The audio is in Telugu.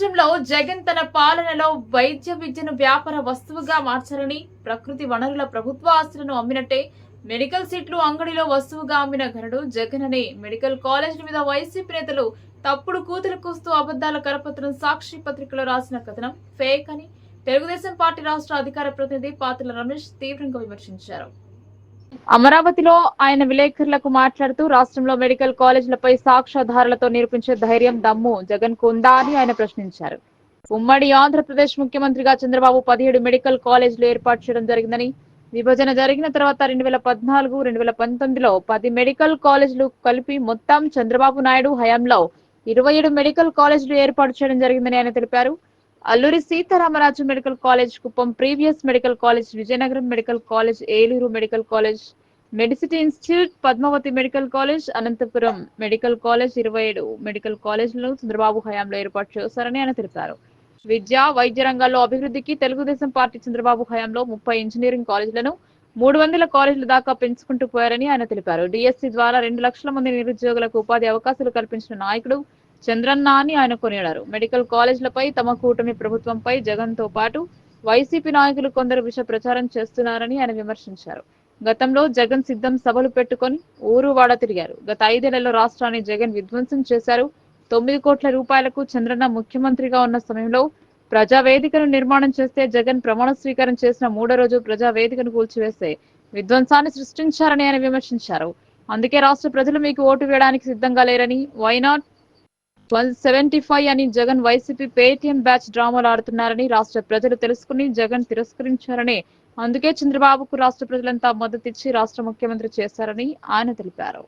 రాష్ట్రంలో జగన్ తన పాలనలో వైద్య విద్యను వ్యాపార వస్తువుగా మార్చారని, ప్రకృతి వనరుల ప్రభుత్వ ఆస్తులను అమ్మినట్టే మెడికల్ సీట్లు అంగడిలో వస్తువుగా అమ్మిన ఘనుడు జగన్ అని మెడికల్ కాలేజీల మీద వైసీపీ నేతలు తప్పుడు కూతురు కూస్తూ అబద్దాల కరపత్రం సాక్షి పత్రికలో రాసిన కథనం ఫేక్ అని తెలుగుదేశం పార్టీ రాష్ట్ర అధికార ప్రతినిధి పాత్రుల రమేష్ తీవ్రంగా విమర్శించారు. అమరావతిలో ఆయన విలేకరులకు మాట్లాడుతూ రాష్ట్రంలో మెడికల్ కాలేజీలపై సాక్ష్యాధారాలతో నిరూపించే ధైర్యం దమ్ము జగన్ కు ఉందా అని ఆయన ప్రశ్నించారు. ఉమ్మడి ఆంధ్రప్రదేశ్ ముఖ్యమంత్రిగా చంద్రబాబు 17 మెడికల్ కాలేజీలు ఏర్పాటు చేయడం జరిగిందని, విభజన జరిగిన తర్వాత 2014, 2019లో 10 మెడికల్ కాలేజీలు కలిపి మొత్తం చంద్రబాబు నాయుడు హయాంలో 27 మెడికల్ కాలేజీలు ఏర్పాటు చేయడం జరిగిందని ఆయన తెలిపారు. Alluri Sitaramaraju medical college Kuppam, previous medical college Vizianagaram medical college, Eluru medical college, medicity institute, Padmavathi medical college, Anantapur medical college 27 medical కాలేజీలను చంద్రబాబు హయాంలో ఏర్పాటు చేశారని ఆయన తెలిపారు. విద్య, వైద్య రంగాల్లో అభివృద్ధికి తెలుగుదేశం పార్టీ చంద్రబాబు హయాంలో 30 ఇంజనీరింగ్ కాలేజీలను 300 కాలేజీల దాకా పెంచుకుంటూ పోయారని ఆయన తెలిపారు. డిఎస్సి ద్వారా 2 లక్షల మంది నిరుద్యోగులకు ఉపాధి అవకాశాలు కల్పించిన నాయకుడు చంద్రన్న అని ఆయన కొనియాడారు. మెడికల్ కాలేజీలపై తమ కూటమి ప్రభుత్వంపై జగన్ తో పాటు వైసీపీ నాయకులు కొందరు విష ప్రచారం చేస్తున్నారని ఆయన విమర్శించారు. గతంలో జగన్ సిద్ధం సభలు పెట్టుకొని ఊరు వాడ తిరిగారు. గత 5 ఏళ్లలో రాష్ట్రాన్ని జగన్ విధ్వంసం చేశారు. 9 కోట్ల రూపాయలకు చంద్రన్న ముఖ్యమంత్రిగా ఉన్న సమయంలో ప్రజావేదికను నిర్మాణం చేస్తే జగన్ ప్రమాణ స్వీకారం చేసిన 3వ రోజు ప్రజావేదికను కూల్చివేస్తే విధ్వంసాన్ని సృష్టించారని ఆయన విమర్శించారు. అందుకే రాష్ట్ర ప్రజలు మీకు ఓటు వేయడానికి సిద్ధంగా లేరని, వైనాట్ 175 అని జగన్ వైసీపీ పేటీఎం బ్యాచ్ డ్రామాలు ఆడుతున్నారని రాష్ట్ర ప్రజలు తెలుసుకుని జగన్ తిరస్కరించారని, అందుకే చంద్రబాబుకు రాష్ట్ర ప్రజలంతా మద్దతిచ్చి రాష్ట్ర ముఖ్యమంత్రి చేశారని ఆయన తెలిపారు.